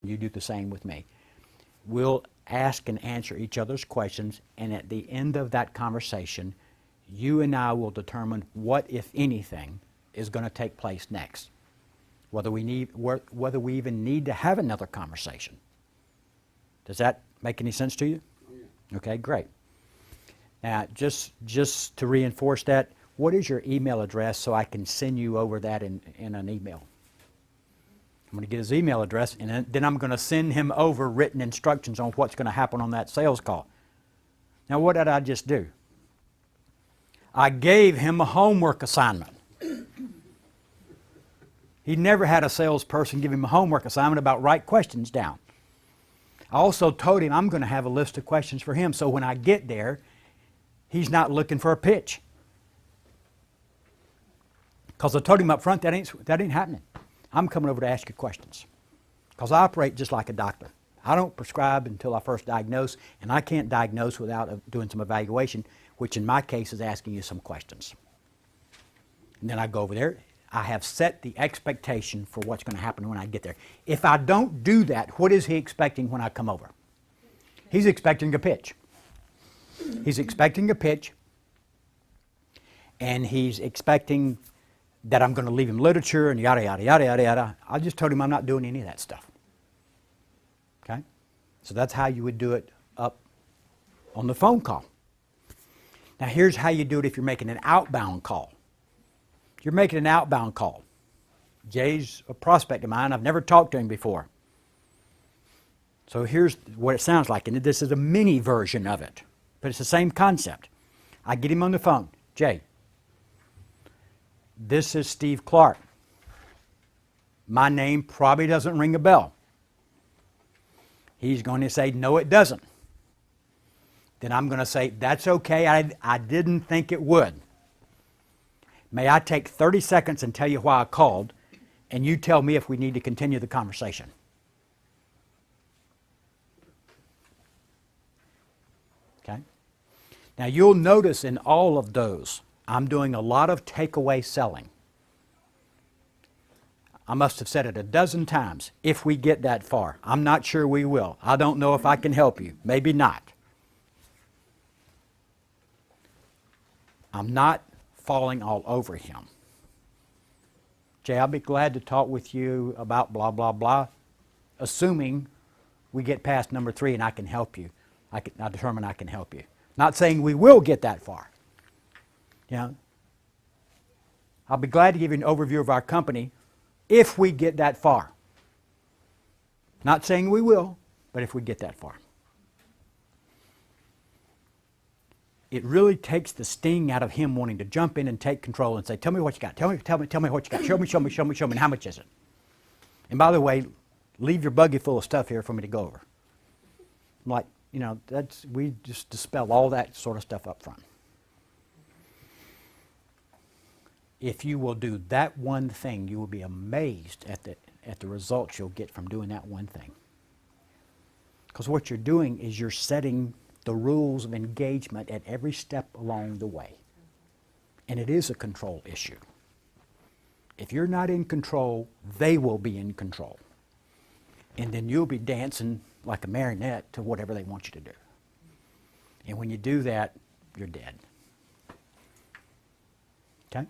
You do the same with me. We'll ask and answer each other's questions, and at the end of that conversation, you and I will determine what, if anything, is going to take place next. Whether we even need to have another conversation. Does that make any sense to you? Oh, yeah. Okay, great. Now, just to reinforce that, what is your email address so I can send you over that in an email? I'm going to get his email address, and then I'm going to send him over written instructions on what's going to happen on that sales call. Now, what did I just do? I gave him a homework assignment. He never had a salesperson give him a homework assignment about write questions down. I also told him I'm going to have a list of questions for him, so when I get there, he's not looking for a pitch. Because I told him up front that ain't happening. I'm coming over to ask you questions. Because I operate just like a doctor. I don't prescribe until I first diagnose, and I can't diagnose without doing some evaluation, which in my case is asking you some questions. And then I go over there. I have set the expectation for what's going to happen when I get there. If I don't do that, what is he expecting when I come over? He's expecting a pitch. He's expecting a pitch, and he's expecting that I'm going to leave him literature and yada, yada, yada, yada, yada. I just told him I'm not doing any of that stuff. Okay? So that's how you would do it up on the phone call. Now here's how you do it if you're making an outbound call. You're making an outbound call. Jay's a prospect of mine. I've never talked to him before. So here's what it sounds like, and this is a mini version of it, but it's the same concept. I get him on the phone. Jay, this is Steve Clark. My name probably doesn't ring a bell. He's going to say, no, it doesn't. Then I'm going to say, that's okay. I didn't think it would. May I take 30 seconds and tell you why I called, and you tell me if we need to continue the conversation. Okay? Now you'll notice in all of those, I'm doing a lot of takeaway selling. I must have said it a dozen times, if we get that far. I'm not sure we will. I don't know if I can help you. Maybe not. I'm not falling all over him. Jay, I'll be glad to talk with you about blah, blah, blah, assuming we get past number 3 and I can help you. I determine I can help you. Not saying we will get that far. You know, I'll be glad to give you an overview of our company if we get that far. Not saying we will, but if we get that far. It really takes the sting out of him wanting to jump in and take control and say, tell me what you got, tell me what you got, show me, and how much is it? And by the way, leave your buggy full of stuff here for me to go over. I'm like, you know, we just dispel all that sort of stuff up front. If you will do that one thing, you will be amazed at the results you'll get from doing that one thing. Because what you're doing is you're setting the rules of engagement at every step along the way. And it is a control issue. If you're not in control, they will be in control. And then you'll be dancing like a marionette to whatever they want you to do. And when you do that, you're dead. Okay?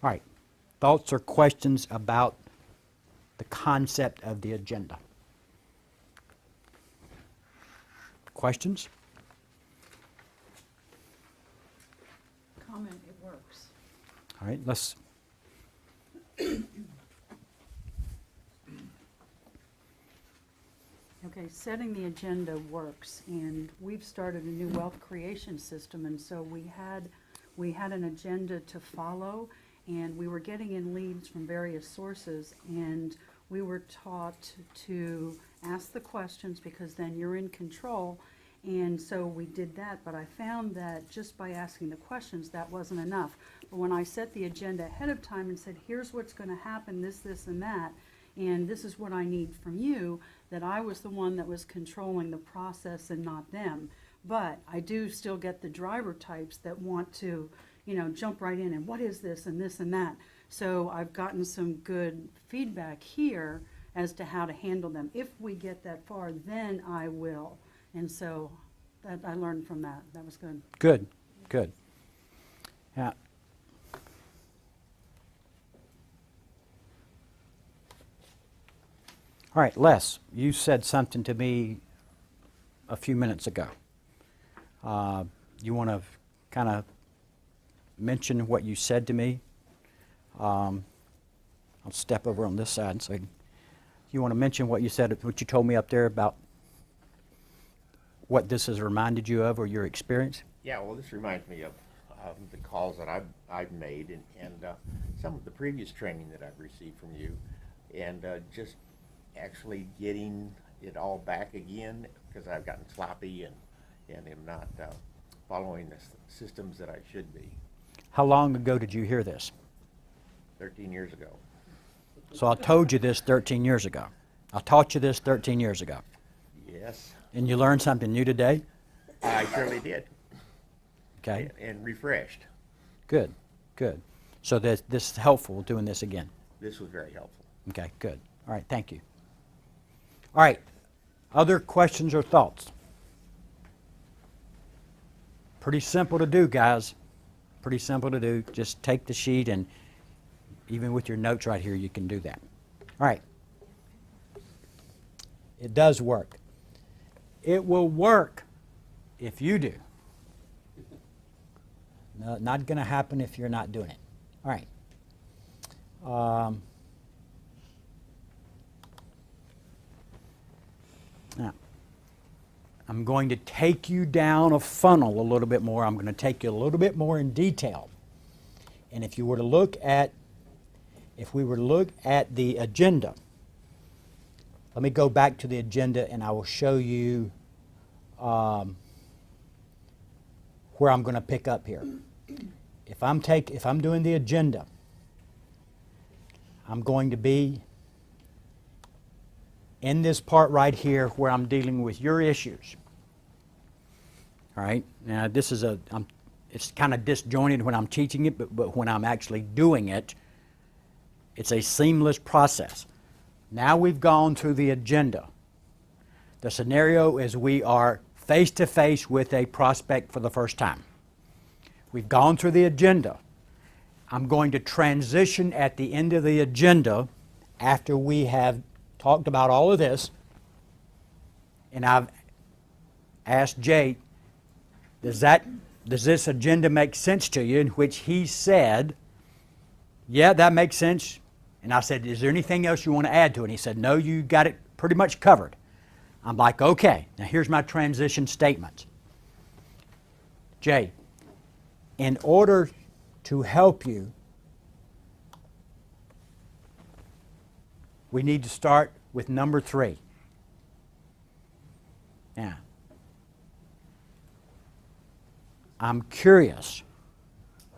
All right. Thoughts or questions about the concept of the agenda? Questions? Comment, it works. All right, let's. Okay, setting the agenda works, and we've started a new wealth creation system, and so we had an agenda to follow, and we were getting in leads from various sources, and we were taught to ask the questions because then you're in control, and so we did that, but I found that just by asking the questions, that wasn't enough. But when I set the agenda ahead of time and said, here's what's going to happen, this, and that, and this is what I need from you, that I was the one that was controlling the process and not them. But I do still get the driver types that want to, you know, jump right in and what is this and that. So I've gotten some good feedback here as to how to handle them. If we get that far, then I will. And so that, I learned from that. That was good. Good, good. Yeah. All right, Les, you said something to me a few minutes ago. You want to kind of mention what you said to me? I'll step over on this side. So you want to mention what you said, what you told me up there about what this has reminded you of or your experience? Yeah, well, this reminds me of the calls that I've made and some of the previous training that I've received from you, and just actually getting it all back again because I've gotten sloppy and am not following the systems that I should be. How long ago did you hear this? 13 years ago. So I told you this 13 years ago. I taught you this 13 years ago. Yes, And you learned something new today? I surely did, Okay, and refreshed. good, good. So this is helpful, doing this again. This was very helpful. Okay, good. All right, thank you. All right, other questions or thoughts? Pretty simple to do, guys. Pretty simple to do. Just take the sheet, and even with your notes right here, you can do that. All right. It does work. It will work if you do. No, not going to happen if you're not doing it. All right. Now, I'm going to take you down a funnel a little bit more. I'm going to take you a little bit more in detail. And if we were to look at the agenda, let me go back to the agenda and I will show you where I'm going to pick up here. If I'm doing the agenda, I'm going to be in this part right here where I'm dealing with your issues. All right. Now this is it's kind of disjointed when I'm teaching it, but when I'm actually doing it, it's a seamless process. Now we've gone through the agenda. The scenario is we are face to face with a prospect for the first time. We've gone through the agenda. I'm going to transition at the end of the agenda after we have talked about all of this, and I've asked Jay, does this agenda make sense to you? In which he said, yeah, that makes sense. And I said, is there anything else you want to add to it? And he said, no, you got it pretty much covered. I'm like, okay, now here's my transition statements. Jay, in order to help you, we need to start with number 3. Now, I'm curious,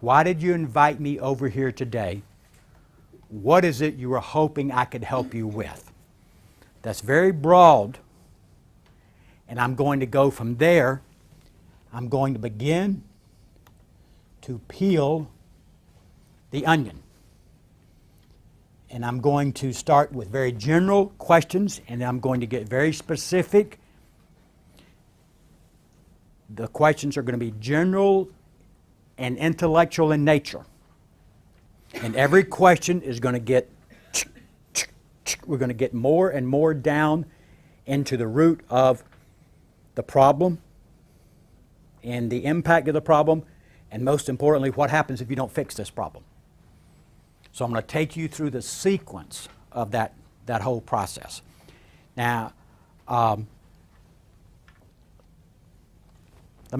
why did you invite me over here today? What is it you were hoping I could help you with? That's very broad, and I'm going to go from there. I'm going to begin to peel the onion. And I'm going to start with very general questions, and I'm going to get very specific. The questions are going to be general and intellectual in nature. And every question is going to get, we're going to get more and more down into the root of the problem and the impact of the problem, and most importantly, what happens if you don't fix this problem. So I'm going to take you through the sequence of that whole process. Now, let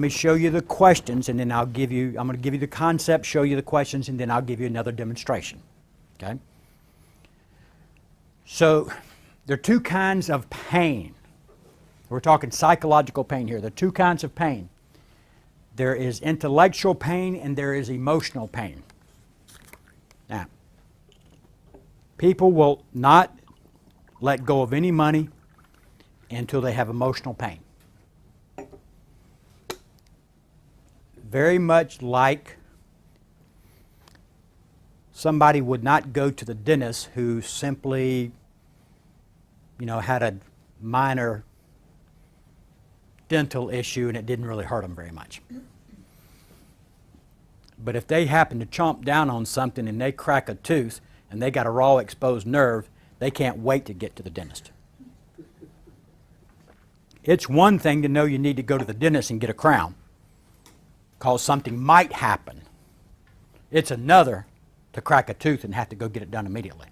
me show you the questions, and then I'm going to give you the concept, show you the questions, and then I'll give you another demonstration. Okay? So, there are 2 kinds of pain. We're talking psychological pain here. There are 2 kinds of pain. There is intellectual pain and there is emotional pain. Now, people will not let go of any money until they have emotional pain. Very much like somebody would not go to the dentist who simply, had a minor dental issue and it didn't really hurt them very much. But if they happen to chomp down on something and they crack a tooth and they got a raw exposed nerve, they can't wait to get to the dentist. It's one thing to know you need to go to the dentist and get a crown because something might happen. It's another to crack a tooth and have to go get it done immediately.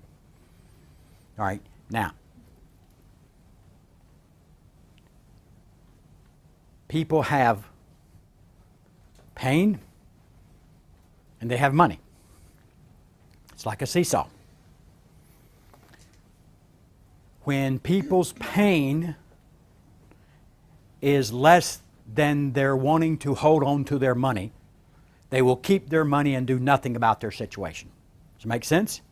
All right, now, people have pain and they have money. It's like a seesaw. When people's pain is less than their wanting to hold on to their money, they will keep their money and do nothing about their situation. Does it make sense?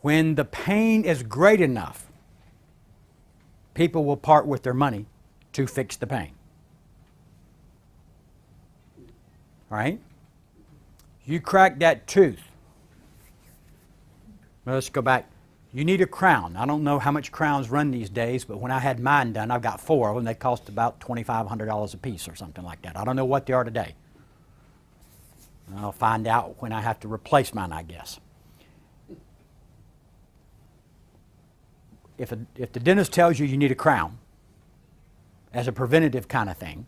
When the pain is great enough, people will part with their money to fix the pain. All right? You crack that tooth. Well, let's go back. You need a crown. I don't know how much crowns run these days, but when I had mine done, I've got 4 of them. They cost about $2,500 a piece or something like that. I don't know what they are today. I'll find out when I have to replace mine, I guess. If the dentist tells you need a crown as a preventative kind of thing,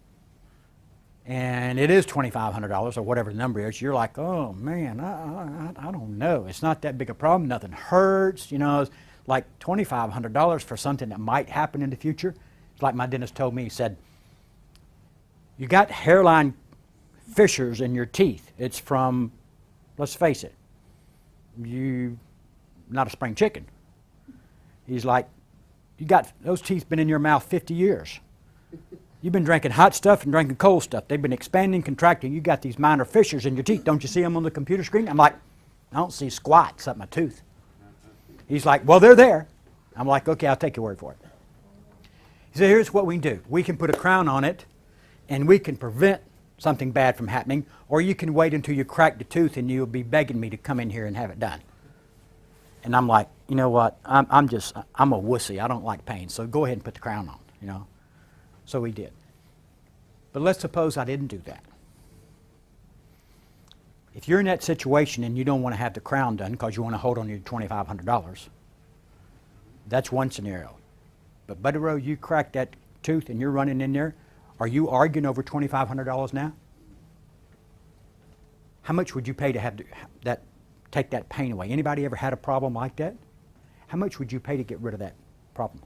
and it is $2,500 or whatever the number is, you're like, oh man, I don't know. It's not that big a problem. Nothing hurts. It's like $2,500 for something that might happen in the future. It's like my dentist told me. He said, you got hairline fissures in your teeth. It's from, let's face it, you not a spring chicken. He's like, you got those teeth been in your mouth 50 years. You've been drinking hot stuff and drinking cold stuff. They've been expanding, contracting. You got these minor fissures in your teeth. Don't you see them on the computer screen? I'm like, I don't see squat except my tooth. He's like, well, they're there. I'm like, okay, I'll take your word for it. He said, here's what we can do. We can put a crown on it, and we can prevent something bad from happening, or you can wait until you crack the tooth and you'll be begging me to come in here and have it done. And I'm like, you know what? I'm a wussy. I don't like pain, so go ahead and put the crown on, So we did. But let's suppose I didn't do that. If you're in that situation and you don't want to have the crown done because you want to hold on to your $2,500, that's one scenario. But Buddy Rowe, you crack that tooth and you're running in there, are you arguing over $2,500 now? How much would you pay to have that, take that pain away? Anybody ever had a problem like that? How much would you pay to get rid of that problem?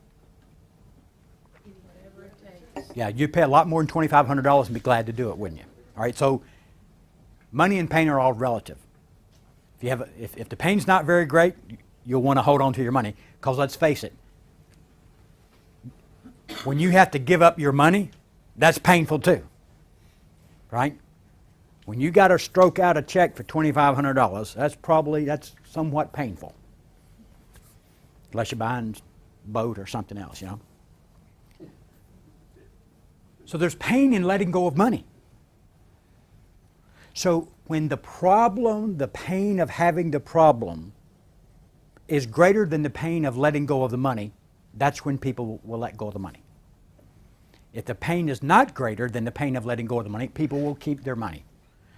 Yeah, you'd pay a lot more than $2,500 and be glad to do it, wouldn't you? All right, so money and pain are all relative. If the pain's not very great, you'll want to hold on to your money because let's face it, when you have to give up your money, that's painful too, right? When you got to stroke out a check for $2,500, that's somewhat painful, unless you're buying a boat or something else, So there's pain in letting go of money. So when the pain of having the problem is greater than the pain of letting go of the money, that's when people will let go of the money. If the pain is not greater than the pain of letting go of the money, people will keep their money.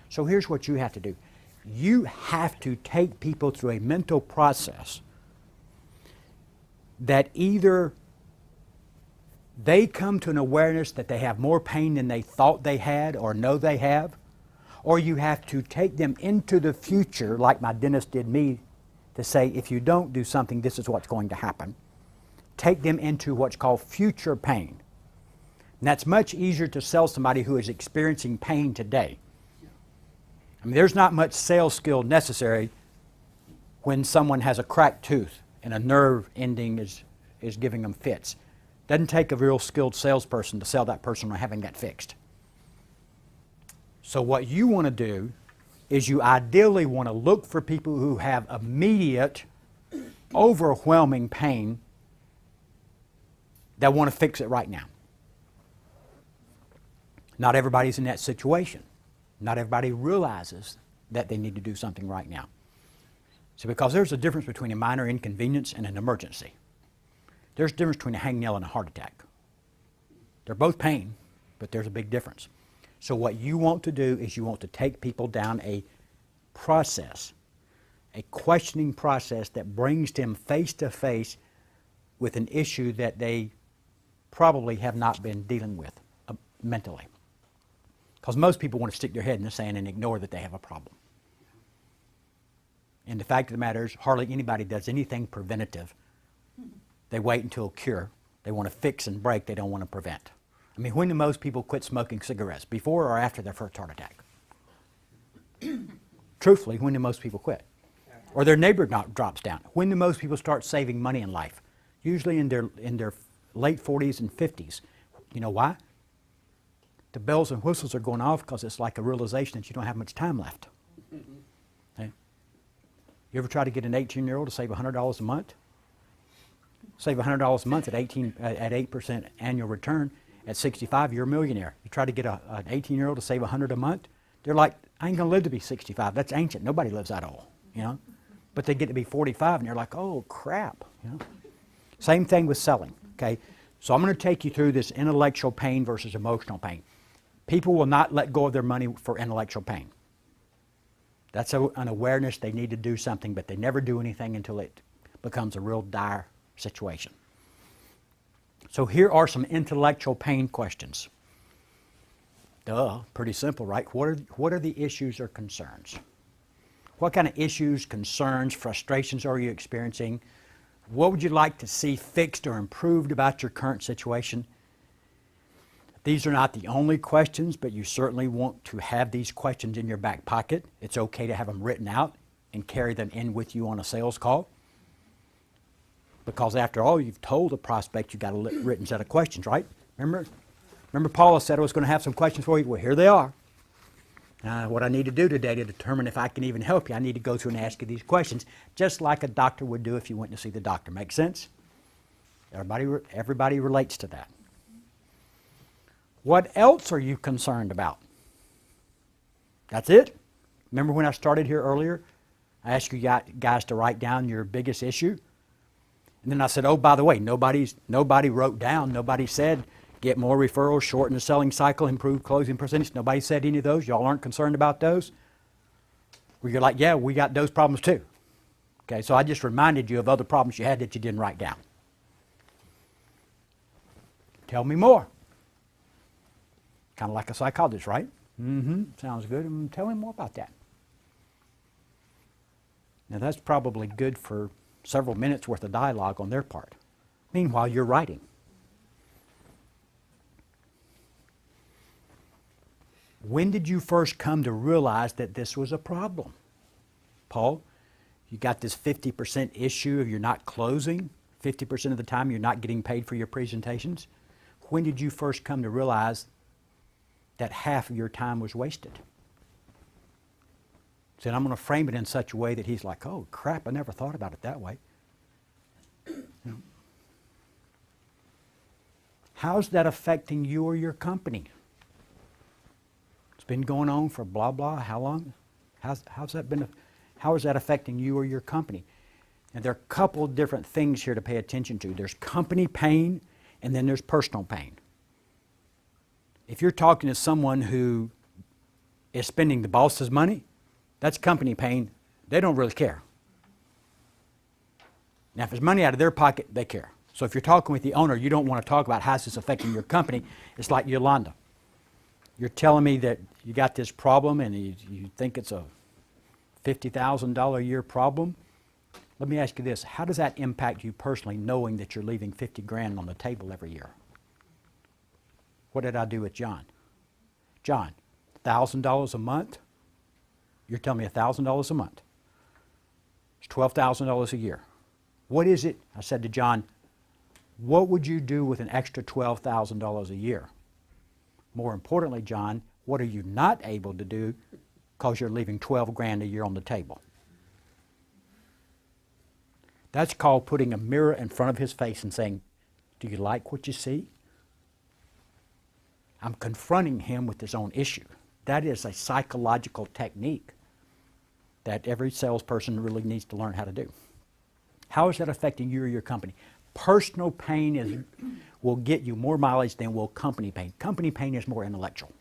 So here's what you have to do. You have to take people through a mental process that either they come to an awareness that they have more pain than they thought they had or know they have, or you have to take them into the future, like my dentist did me, to say, if you don't do something, this is what's going to happen. Take them into what's called future pain. And that's much easier to sell somebody who is experiencing pain today. I mean, there's not much sales skill necessary when someone has a cracked tooth and a nerve ending is giving them fits. Doesn't take a real skilled salesperson to sell that person on having that fixed. So what you want to do is you ideally want to look for people who have immediate, overwhelming pain that want to fix it right now. Not everybody's in that situation. Not everybody realizes that they need to do something right now. So because there's a difference between a minor inconvenience and an emergency. There's a difference between a hangnail and a heart attack. They're both pain, but there's a big difference. So what you want to do is you want to take people down a process, a questioning process that brings them face to face with an issue that they probably have not been dealing with mentally. Because most people want to stick their head in the sand and ignore that they have a problem. And the fact of the matter is, hardly anybody does anything preventative. They wait until cure. They want to fix and break, they don't want to prevent. I mean, when do most people quit smoking cigarettes? Before or after their first heart attack? Truthfully, when do most people quit? Or their neighbor drops down. When do most people start saving money in life? Usually in their late 40s and 50s. You know why? The bells and whistles are going off because it's like a realization that you don't have much time left. Okay? You ever try to get an 18-year-old to save $100 a month? Save $100 a month at 8% annual return. At 65, you're a millionaire. You try to get an 18-year-old to save $100 a month, they're like, I ain't gonna live to be 65. That's ancient. Nobody lives that old, you know. But they get to be 45, and they're like, oh crap, you know. Same thing with selling. Okay, so I'm going to take you through this intellectual pain versus emotional pain. People will not let go of their money for intellectual pain. That's an awareness they need to do something, but they never do anything until it becomes a real dire situation. So here are some intellectual pain questions. Duh, pretty simple, right? What are the issues or concerns? What kind of issues, concerns, frustrations are you experiencing? What would you like to see fixed or improved about your current situation? These are not the only questions, but you certainly want to have these questions in your back pocket. It's okay to have them written out and carry them in with you on a sales call. Because after all, you've told the prospect you've got a written set of questions, right? Remember Paula said I was going to have some questions for you? Well, here they are. What I need to do today to determine if I can even help you, I need to go through and ask you these questions, just like a doctor would do if you went to see the doctor. Make sense? Everybody relates to that. What else are you concerned about? That's it? Remember when I started here earlier? I asked you guys to write down your biggest issue. And then I said, oh, by the way, nobody wrote down, nobody said, get more referrals, shorten the selling cycle, improve closing percentage. Nobody said any of those. Y'all aren't concerned about those? Well, you're like, yeah, we got those problems too. Okay, so I just reminded you of other problems you had that you didn't write down. Tell me more. Kind of like a psychologist, right? Mm-hmm, sounds good. Tell me more about that. Now that's probably good for several minutes worth of dialogue on their part. Meanwhile, you're writing. When did you first come to realize that this was a problem? Paul, you got this 50% issue of you're not closing, 50% of the time you're not getting paid for your presentations. When did you first come to realize that half of your time was wasted? Said, I'm going to frame it in such a way that he's like, oh crap, I never thought about it that way. You know. How's that affecting you or your company? It's been going on for blah, blah, how long? How is that affecting you or your company? And there are a couple of different things here to pay attention to. There's company pain, and then there's personal pain. If you're talking to someone who is spending the boss's money, that's company pain. They don't really care. Now, if it's money out of their pocket, they care. So if you're talking with the owner, you don't want to talk about how's this affecting your company. It's like Yolanda. You're telling me that you got this problem and you think it's a $50,000 a year problem. Let me ask you this. How does that impact you personally, knowing that you're leaving 50 grand on the table every year? What did I do with John? John, $1,000 a month? You're telling me $1,000 a month. It's $12,000 a year. What is it? I said to John, what would you do with an extra $12,000 a year? More importantly, John, what are you not able to do because you're leaving 12 grand a year on the table? That's called putting a mirror in front of his face and saying, do you like what you see? I'm confronting him with his own issue. That is a psychological technique. that every salesperson really needs to learn how to do. How is that affecting you or your company? Personal pain will get you more mileage than will company pain. Company pain is more intellectual.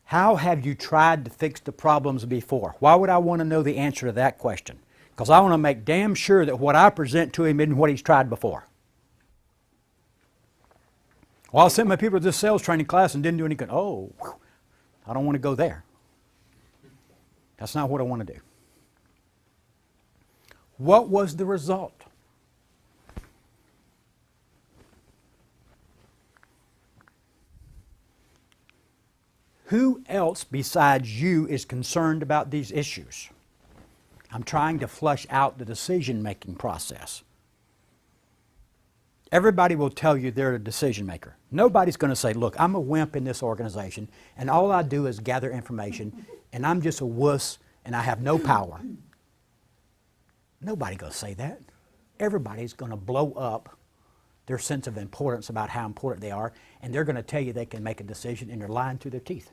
How have you tried to fix the problems before? Why would I want to know the answer to that question? Because I want to make damn sure that what I present to him isn't what he's tried before. Well, I sent my people to this sales training class and didn't do any good. Oh, whew, I don't want to go there. That's not what I want to do. What was the result? Who else besides you is concerned about these issues? I'm trying to flush out the decision-making process. Everybody will tell you they're a decision maker. Nobody's going to say, look, I'm a wimp in this organization, and all I do is gather information, and I'm just a wuss, and I have no power. Nobody's going to say that. Everybody's going to blow up their sense of importance about how important they are, and they're going to tell you they can make a decision, and they're lying through their teeth.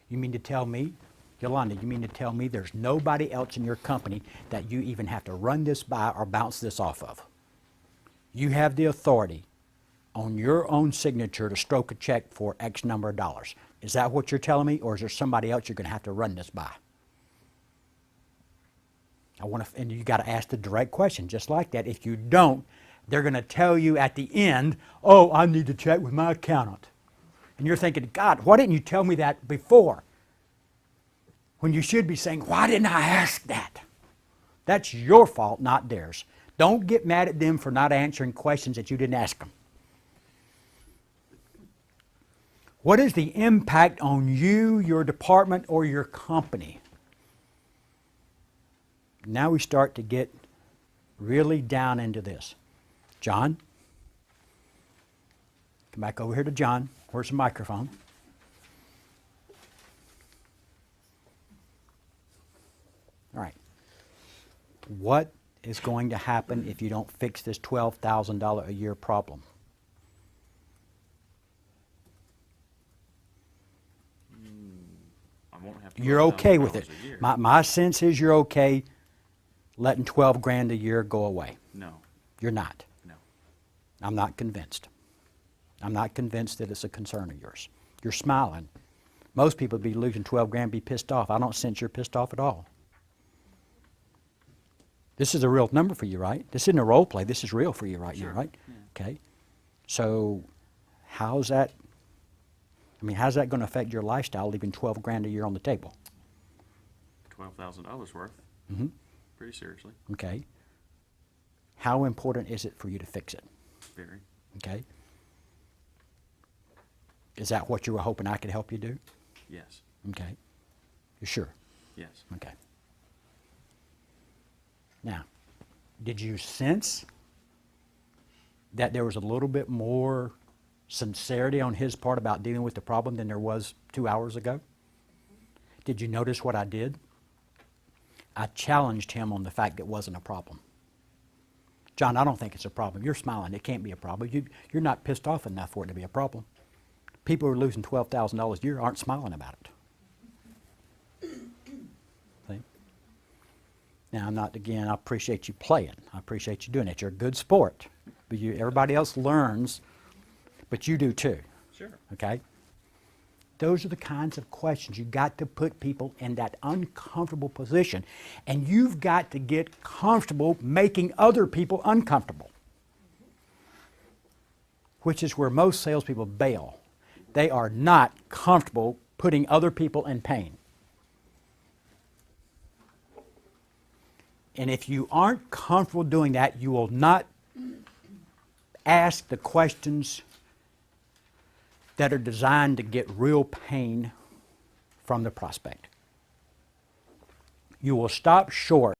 You mean to tell me, Yolanda, you mean to tell me there's nobody else in your company that you even have to run this by or bounce this off of? You have the authority on your own signature to stroke a check for X number of dollars. Is that what you're telling me, or is there somebody else you're going to have to run this by? And you got to ask the direct question, just like that. If you don't, they're going to tell you at the end, oh, I need to check with my accountant. And you're thinking, God, why didn't you tell me that before? When you should be saying, why didn't I ask that? That's your fault, not theirs. Don't get mad at them for not answering questions that you didn't ask them. What is the impact on you, your department, or your company? Now we start to get really down into this. John? Come back over here to John. Where's the microphone? All right. What is going to happen if you don't fix this $12,000 a year problem? I won't have to You're okay with it. $12,000 a year. My sense is you're okay letting 12 grand a year go away. No, You're not. no. I'm not convinced. I'm not convinced that it's a concern of yours. You're smiling. Most people would be losing 12 grand, be pissed off. I don't sense you're pissed off at all. This is a real number for you, right? This isn't a role play. This is real for you right Sure. now, right? Yeah. Okay. So how's that going to affect your lifestyle, leaving 12 grand a year on the table? $12,000 worth. Mm-hmm. Pretty seriously. Okay. How important is it for you to fix it? Very. Okay. Is that what you were hoping I could help you do? Yes. Okay. You sure? Yes. Okay. Now, did you sense that there was a little bit more sincerity on his part about dealing with the problem than there was 2 hours ago? Did you notice what I did? I challenged him on the fact that it wasn't a problem. John, I don't think it's a problem. You're smiling. It can't be a problem. You're not pissed off enough for it to be a problem. People who are losing $12,000 a year aren't smiling about it. See? Now, I appreciate you playing. I appreciate you doing it. You're a good sport. But everybody else learns, but you do too. Sure. Okay? Those are the kinds of questions. You've got to put people in that uncomfortable position. And you've got to get comfortable making other people uncomfortable, which is where most salespeople bail. They are not comfortable putting other people in pain. And if you aren't comfortable doing that, you will not ask the questions that are designed to get real pain from the prospect. You will stop short